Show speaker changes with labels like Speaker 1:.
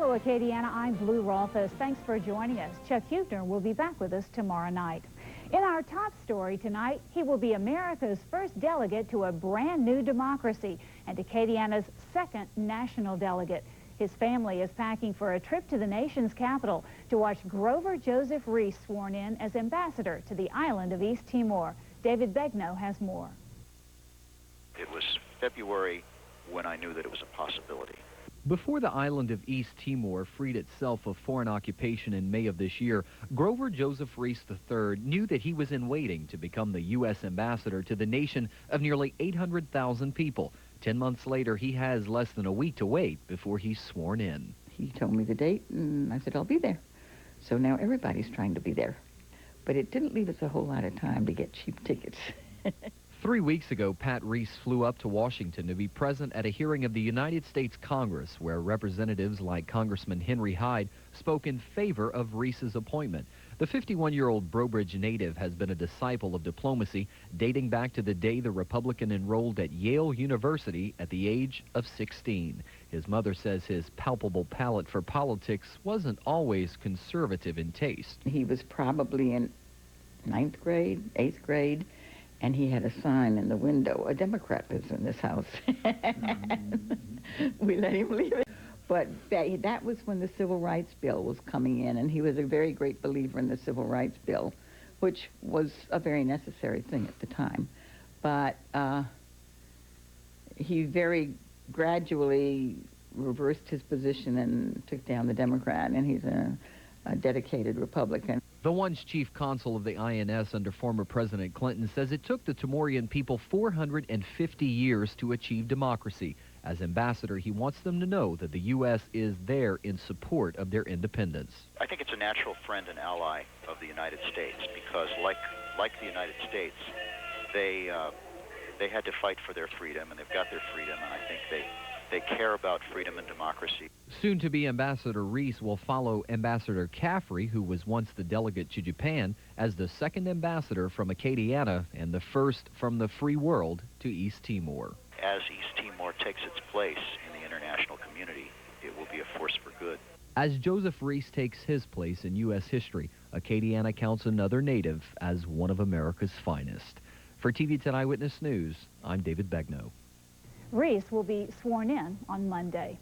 Speaker 1: Hello, Acadiana. I'm Blue Rolfes. Thanks for joining us. Chuck Huebner will be back with us tomorrow night. In our top story tonight, he will be America's first delegate to a brand new democracy and Acadiana's second national delegate. His family is packing for a trip to the nation's capital to watch Grover Joseph Rees sworn in as ambassador to the island of East Timor. David Begnaud has more.
Speaker 2: It was February when I knew that it was a possibility.
Speaker 3: Before the island of East Timor freed itself of foreign occupation in May of this year, Grover Joseph Rees III knew that he was in waiting to become the U.S. ambassador to the nation of nearly 800,000 people. 10 months later, he has less than a week to wait before he's sworn in.
Speaker 4: He told me the date, and I said, I'll be there. So now everybody's trying to be there. But it didn't leave us a whole lot of time to get cheap tickets.
Speaker 3: 3 weeks ago, Pat Rees flew up to Washington to be present at a hearing of the United States Congress, where representatives like Congressman Henry Hyde spoke in favor of Rees's appointment. The 51-year-old Brobridge native has been a disciple of diplomacy dating back to the day the Republican enrolled at Yale University at the age of 16. His mother says his palpable palate for politics wasn't always conservative in taste.
Speaker 4: He was probably in 9th grade, 8th grade, and he had a sign in the window, "A Democrat lives in this house." We let him leave it. But that was when the Civil Rights Bill was coming in, and he was a very great believer in the Civil Rights Bill, which was a very necessary thing at the time. But he very gradually reversed his position and took down the Democrat, and he's a dedicated Republican.
Speaker 3: The once chief consul of the INS under former President Clinton says it took the Timorian people 450 years to achieve democracy. As ambassador, he wants them to know that the U.S. is there in support of their independence.
Speaker 2: I think it's a natural friend and ally of the United States because, like the United States, they had to fight for their freedom, and they've got their freedom, and I think they care about freedom and democracy.
Speaker 3: Soon-to-be Ambassador Rees will follow Ambassador Caffrey, who was once the delegate to Japan, as the second ambassador from Acadiana and the first from the free world to East Timor.
Speaker 2: As East Timor takes its place in the international community, it will be a force for good.
Speaker 3: As Joseph Rees takes his place in U.S. history, Acadiana counts another native as one of America's finest. For TV 10 Eyewitness News, I'm David Begnaud.
Speaker 1: Rees will be sworn in on Monday.